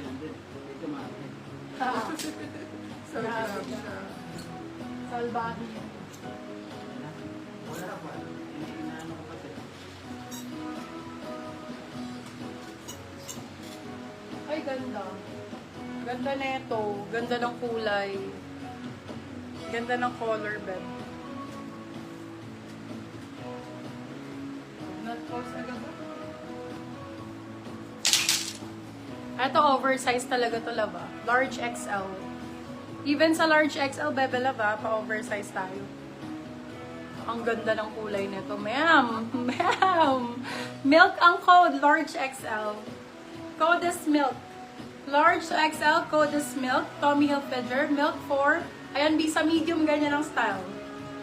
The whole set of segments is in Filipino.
nandun. Dito maaari. Grabe siya. Salbahe. Wala pa. Inaano ko kasi. Ay, ganda. Ganda na ito. Ganda ng kulay. Ganda ng color bed. Not force agad ba? Ito, oversize talaga to, laba. Large XL. Even sa large XL, bebe, laba, pa-oversize tayo. Ang ganda ng kulay nito. Ma'am! Ma'am! Milk ang code, large XL. Code is milk. Large XL, code is milk. Tommy Hilfiger, milk 4. Ayan, sa medium, ganyan ang style.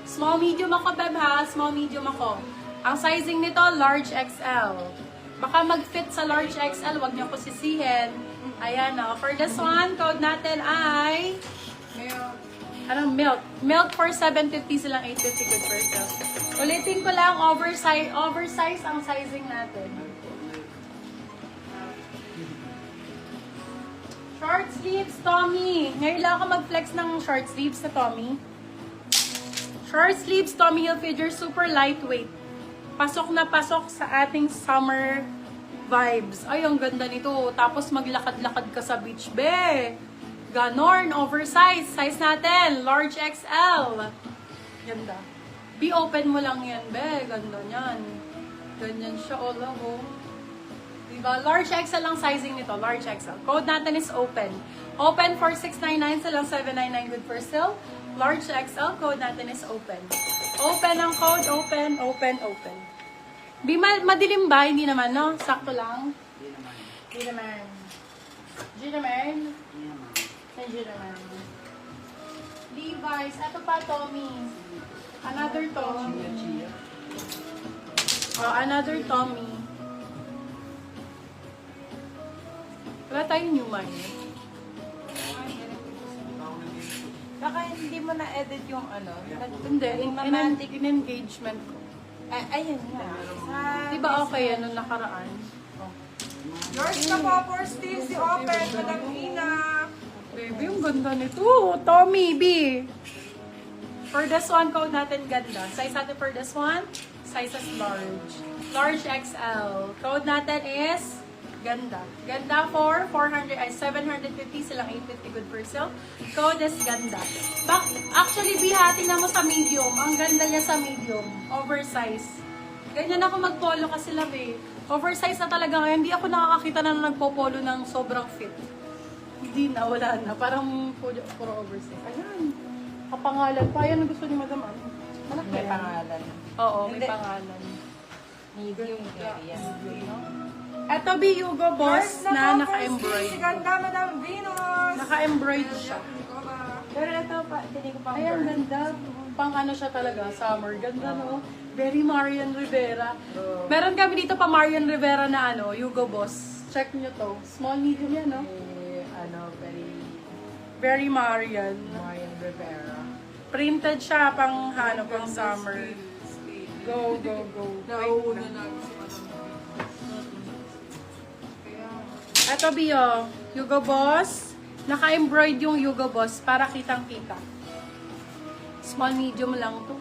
Small medium ako, beb, ha? Small medium ako. Ang sizing nito, large XL. Baka mag-fit sa large XL, wag niyo ko sisihin. Ayan, o. For this one, code natin ay... Anong milk? Milk for 750 silang 850 good for sale. Ulitin ko lang, oversize ang sizing natin. Short sleeves, Tommy. Ngayon lang ako mag-flex ng short sleeves na Tommy. Short sleeves, Tommy Hilfiger, super lightweight. Pasok na pasok sa ating summer vibes. Ay, ang ganda nito. Tapos maglakad-lakad ka sa beach, be. Ganon, oversize. Size natin, large XL. Ganda. Be open mo lang yan, be. Ganda niyan. Ganyan siya, all oh. Diba? Large XL ang sizing nito. Large XL. Code natin is open. Open for 699 silang 799 good for sale. Large XL. Code natin is open. Open ang code. Open, open, open. Di madilim ba? Hindi naman, no? Sakto lang. Hindi naman. Hindi naman. Hindi naman. Hindi naman. Hindi naman. Levi's. Ito pa, Tommy. Another Tommy. Chia. Oh, another Tommy. Wala tayong new money. Baka hindi mo na-edit yung ano. Hindi, in engagement ko. Ayun nga. Di ba okay yan nung nakaraan? Yours na po for Steve, si Open, Madam Ina. Baby, yung ganda nito. Tommy B. For this one, code natin ganda. Size natin for this one, size is large. Large XL. Code natin is ganda. Ganda for 750 silang 850 good for sale. Code is ganda. Actually, bihati na mo sa medium. Ang ganda niya sa medium. Oversize. Ganyan ako mag-polo kasi love eh. Oversize na talaga ngayon. Hindi ako nakakakita na nagpo-polo ng sobrang fit. Hindi na, wala na. Parang puro oversize. Ayan. Kapangalan pa. Ayan ang gusto ni Madam Ann. Malaki May yan. pangalan. Oo, may Hindi. pangalan. Medium area. Ito, B. Hugo Boss Yours na po for Steve, si naka-embroid. Ganda, Madam Venus. Naka-embroid siya. Pero ito pa, hindi ko pa. Ayan, ganda. Pang ano siya talaga, summer. Ganda, no? Very Marian Rivera. Meron kami dito pa Marian Rivera na ano, Hugo Boss. Check nyo to. Small, medium yan, no? Very Marian. Marian Rivera. Printed siya pang, ano, pang summer. Go, go, go. Nauuna Wait na lang. si Madam Ito, Bio. Hugo Boss. Naka-embroid yung Hugo Boss para kitang-kita. Small, medium lang to.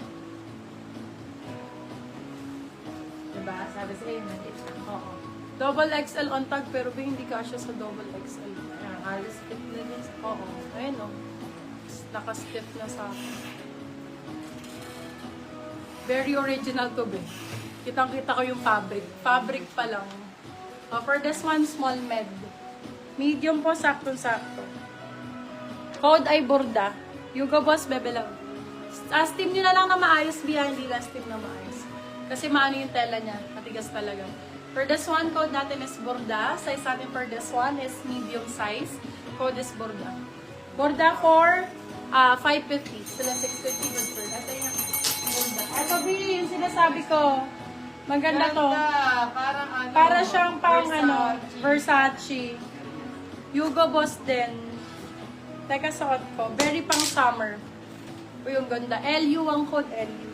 Diba? Sabi sa'yo, maliit. Oo. Double XL on tag, pero ba hindi kasya sa double XL? Ayan, halos fit na din. Oo. Ayun, o. Naka-stiff na sa akin. Very original to, be. Kitang-kita ko yung fabric. Fabric pa lang. For this one, small med. Medium po, sakto-sakto. Code ay borda. Hugo Boss, bebe lang. Steam nyo na lang na maayos, Bia. Hindi lang steam na maayos. Kasi maano yung tela niya. Matigas talaga. For this one, code natin is borda. Size natin for this one is medium size. Code is borda. Borda for 550. Sila 650 good for. Ito yung borda. Ito, B, yung sinasabi ko. Maganda to. Parang ano. Para siyang pang ano, Versace. Hugo Boss din. Teka, suot ko. Very pang summer. O yung ganda. LU ang code, LU.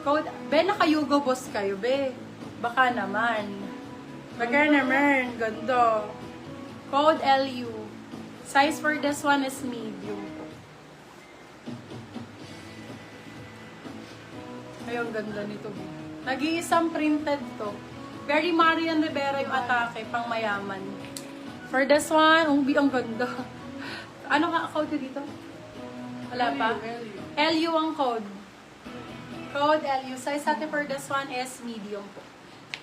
Code, be, naka-Hugo Boss kayo, be. Baka naman. Baka naman. Ganda. Code LU. Size for this one is medium. Ay, ang ganda nito. Nag-iisang printed to. Very Marian Rivera yung atake, pang mayaman. For this one, ang ganda. Ano nga code ko dito? Wala pa? LU ang code. Code LU. Size natin for this one is medium po.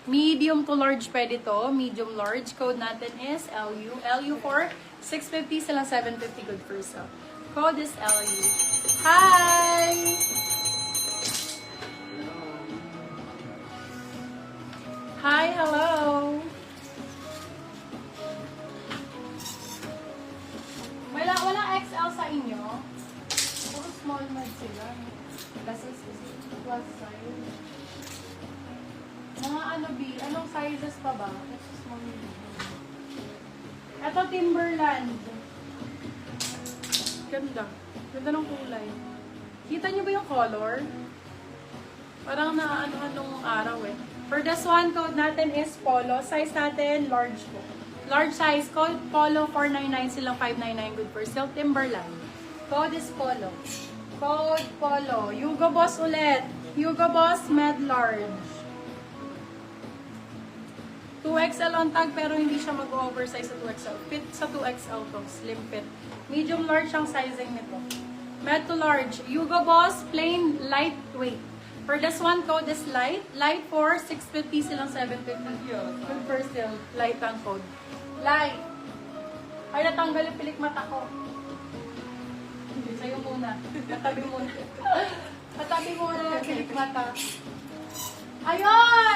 Medium to large pwede to. Medium large. Code natin is LU. LU for 650 sila 750 good for sale. Code is LU. Hi! Hi, hello! Walang XL sa inyo? Puro small med sila. Kasi plus size. Mga ano B, anong sizes pa ba? Ito small medium. Ito Timberland. Ganda. Ganda ng kulay. Kita niyo ba yung color? Parang naanuhan nung araw eh. For this one, code natin is Polo. Size natin, large po. Large size, code Polo, 499 silang 599 good for sale. Timberland. Code is Polo. Code Polo. Hugo Boss ulit. Hugo Boss, med large. 2XL on tag pero hindi siya mag-oversize sa 2XL. Fit sa 2XL to. Slim fit. Medium large ang sizing nito. Med to large. Hugo Boss, plain lightweight. For this one, code is light. Light for 650 silang 750. Good for sale. Light ang code. Light. Ay, natanggal yung pilik mata ko. Sa'yo muna. Katabi muna. Katabi muna yung pilik mata. Ayun!